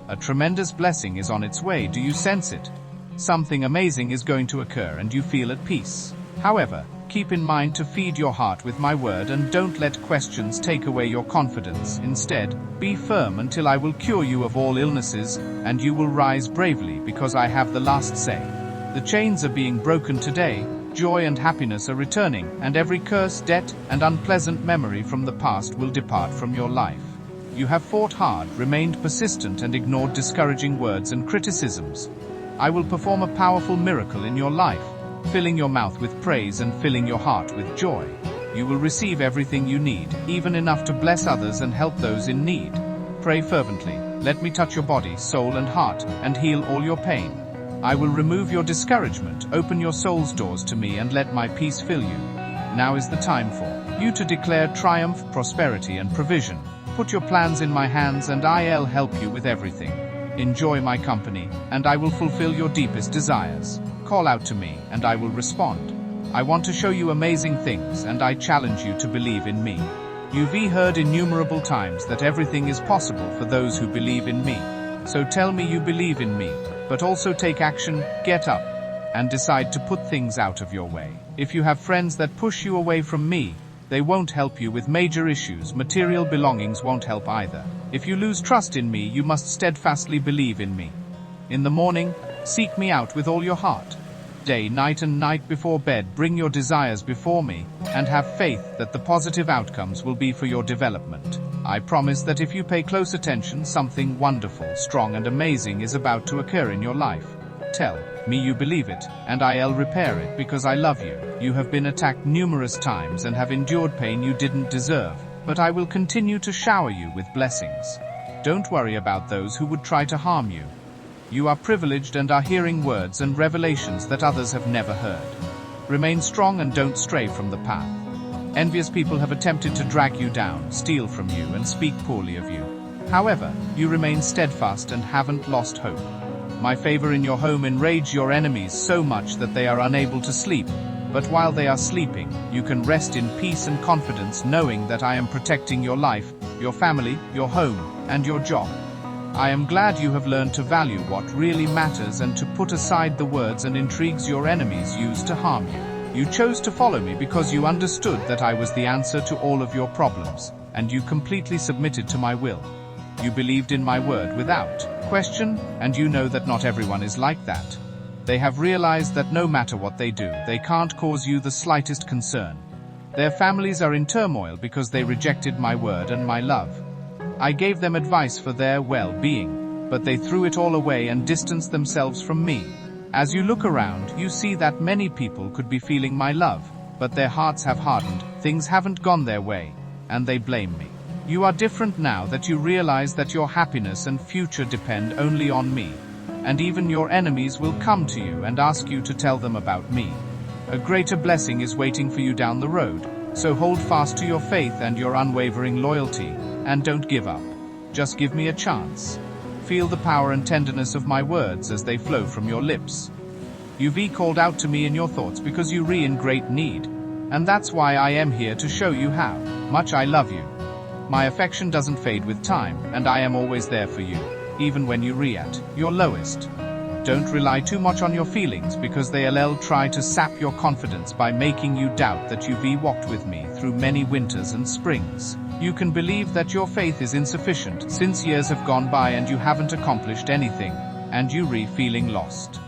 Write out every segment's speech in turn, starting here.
A tremendous blessing is on its way. Do you sense it? Something amazing is going to occur and you feel at peace. However, keep in mind to feed your heart with my word and don't let questions take away your confidence. Instead, be firm until I will cure you of all illnesses, and you will rise bravely because I have the last say. The chains are being broken today, joy and happiness are returning, and every curse, debt, and unpleasant memory from the past will depart from your life. You have fought hard, remained persistent, and ignored discouraging words and criticisms. I will perform a powerful miracle in your life, filling your mouth with praise and filling your heart with joy. You will receive everything you need, even enough to bless others and help those in need. Pray fervently. Let me touch your body, soul, and heart, and heal all your pain. I will remove your discouragement, open your soul's doors to me, and let my peace fill you. Now is the time for you to declare triumph, prosperity, and provision. Put your plans in my hands, and I'll help you with everything. Enjoy my company, and I will fulfill your deepest desires. Call out to me, and I will respond. I want to show you amazing things, and I challenge you to believe in me. You've heard innumerable times that everything is possible for those who believe in me. So tell me you believe in me, but also take action, get up, and decide to put things out of your way. If you have friends that push you away from me, they won't help you with major issues. Material belongings won't help either. If you lose trust in me, you must steadfastly believe in me. In the morning, seek me out with all your heart. Day, night, and night before bed, bring your desires before me, and have faith that the positive outcomes will be for your development. I promise that if you pay close attention, something wonderful, strong, and amazing is about to occur in your life. Tell me you believe it, and I'll repair it because I love you. You have been attacked numerous times and have endured pain you didn't deserve, but I will continue to shower you with blessings. Don't worry about those who would try to harm you. You are privileged and are hearing words and revelations that others have never heard. Remain strong and don't stray from the path. Envious people have attempted to drag you down, steal from you, and speak poorly of you. However, you remain steadfast and haven't lost hope. My favor in your home enrage your enemies so much that they are unable to sleep. But while they are sleeping, you can rest in peace and confidence knowing that I am protecting your life, your family, your home, and your job. I am glad you have learned to value what really matters and to put aside the words and intrigues your enemies use to harm you. You chose to follow me because you understood that I was the answer to all of your problems, and you completely submitted to my will. You believed in my word without question, and you know that not everyone is like that. They have realized that no matter what they do, they can't cause you the slightest concern. Their families are in turmoil because they rejected my word and my love. I gave them advice for their well-being, but they threw it all away and distanced themselves from me. As you look around, you see that many people could be feeling my love, but their hearts have hardened, things haven't gone their way, and they blame me. You are different now that you realize that your happiness and future depend only on me, and even your enemies will come to you and ask you to tell them about me. A greater blessing is waiting for you down the road, so hold fast to your faith and your unwavering loyalty, and don't give up. Just give me a chance. Feel the power and tenderness of my words as they flow from your lips. You've called out to me in your thoughts because you're in great need, and that's why I am here to show you how much I love you. My affection doesn't fade with time, and I am always there for you, even when you're at your lowest. Don't rely too much on your feelings because they'll try to sap your confidence by making you doubt that you've walked with me through many winters and springs. You can believe that your faith is insufficient since years have gone by and you haven't accomplished anything, and you're feeling lost.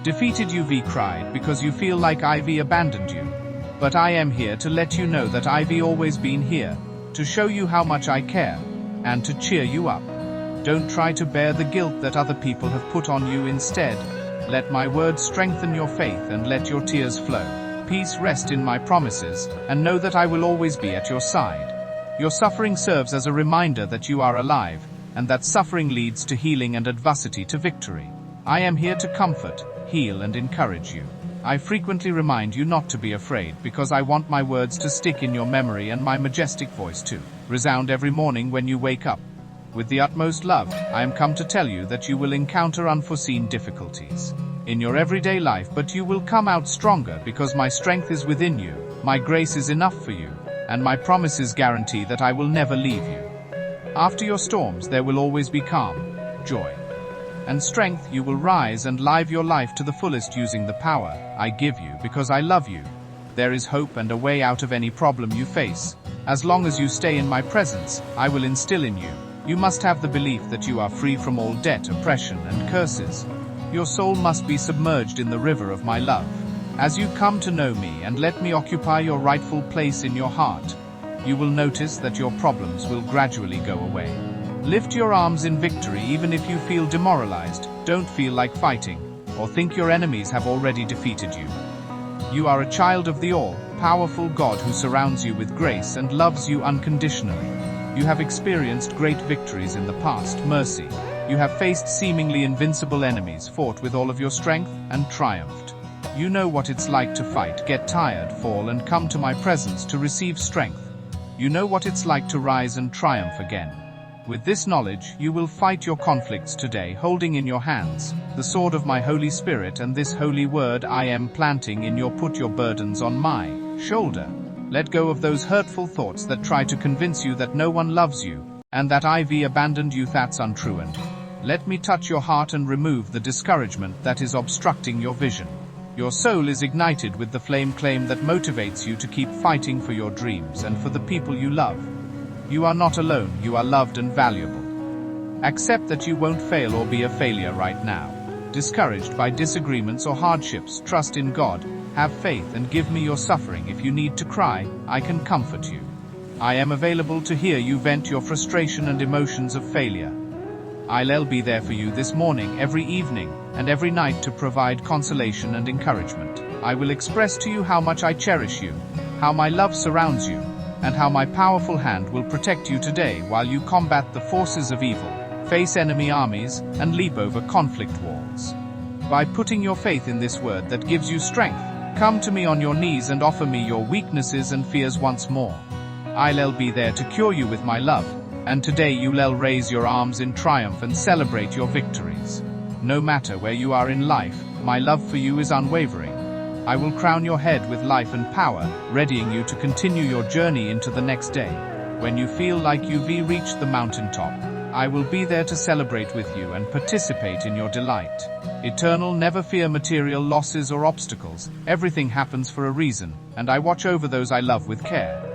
Defeated, you've cried because you feel like I've abandoned you. But I am here to let you know that I've always been here, to show you how much I care, and to cheer you up. Don't try to bear the guilt that other people have put on you. Instead, let my words strengthen your faith and let your tears flow. Peace, rest in my promises, and know that I will always be at your side. Your suffering serves as a reminder that you are alive, and that suffering leads to healing and adversity to victory. I am here to comfort, heal, and encourage you. I frequently remind you not to be afraid because I want my words to stick in your memory and my majestic voice to resound every morning when you wake up. With the utmost love, I am come to tell you that you will encounter unforeseen difficulties in your everyday life, but you will come out stronger because my strength is within you, my grace is enough for you, and my promises guarantee that I will never leave you. After your storms, there will always be calm, joy, and strength you will rise and live your life to the fullest using the power I give you because I love you. There is hope and a way out of any problem you face. As long as you stay in my presence, I will instill in you. You must have the belief that you are free from all debt, oppression, and curses. Your soul must be submerged in the river of my love. As you come to know me and let me occupy your rightful place in your heart, you will notice that your problems will gradually go away. Lift your arms in victory even if you feel demoralized, don't feel like fighting, or think your enemies have already defeated you. You are a child of the all-powerful God who surrounds you with grace and loves you unconditionally. You have experienced great victories in the past, mercy. You have faced seemingly invincible enemies, fought with all of your strength, and triumphed. You know what it's like to fight, get tired, fall, and come to my presence to receive strength. You know what it's like to rise and triumph again. With this knowledge, you will fight your conflicts today, holding in your hands the sword of my Holy Spirit and this holy word I am planting in your put your burdens on my shoulder. Let go of those hurtful thoughts that try to convince you that no one loves you, and that I've abandoned you. That's untrue. And let me touch your heart and remove the discouragement that is obstructing your vision. Your soul is ignited with the flame that motivates you to keep fighting for your dreams and for the people you love. You are not alone, you are loved and valuable. Accept that you won't fail or be a failure right now. Discouraged by disagreements or hardships, trust in God, have faith and give me your suffering. If you need to cry, I can comfort you. I am available to hear you vent your frustration and emotions of failure. I'll be there for you this morning, every evening, and every night to provide consolation and encouragement. I will express to you how much I cherish you, how my love surrounds you, and how my powerful hand will protect you today while you combat the forces of evil, face enemy armies, and leap over conflict walls. By putting your faith in this word that gives you strength, come to me on your knees and offer me your weaknesses and fears once more. I'll be there to cure you with my love, and today you'll raise your arms in triumph and celebrate your victories. No matter where you are in life, my love for you is unwavering. I will crown your head with life and power, readying you to continue your journey into the next day. When you feel like you've reached the mountaintop, I will be there to celebrate with you and participate in your delight. Eternal, never fear material losses or obstacles. Everything happens for a reason, and I watch over those I love with care.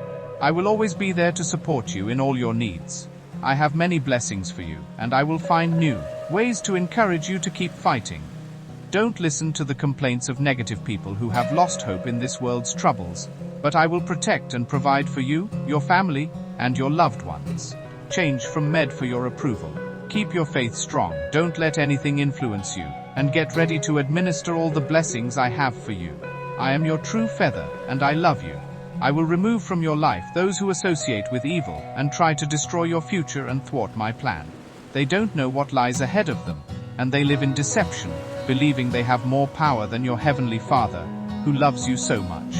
I will always be there to support you in all your needs. I have many blessings for you, and I will find new ways to encourage you to keep fighting. Don't listen to the complaints of negative people who have lost hope in this world's troubles, but I will protect and provide for you, your family, and your loved ones. Change from med for your approval. Keep your faith strong, don't let anything influence you, and get ready to administer all the blessings I have for you. I am your true feather, and I love you. I will remove from your life those who associate with evil and try to destroy your future and thwart my plan. They don't know what lies ahead of them, and they live in deception, believing they have more power than your heavenly Father, who loves you so much.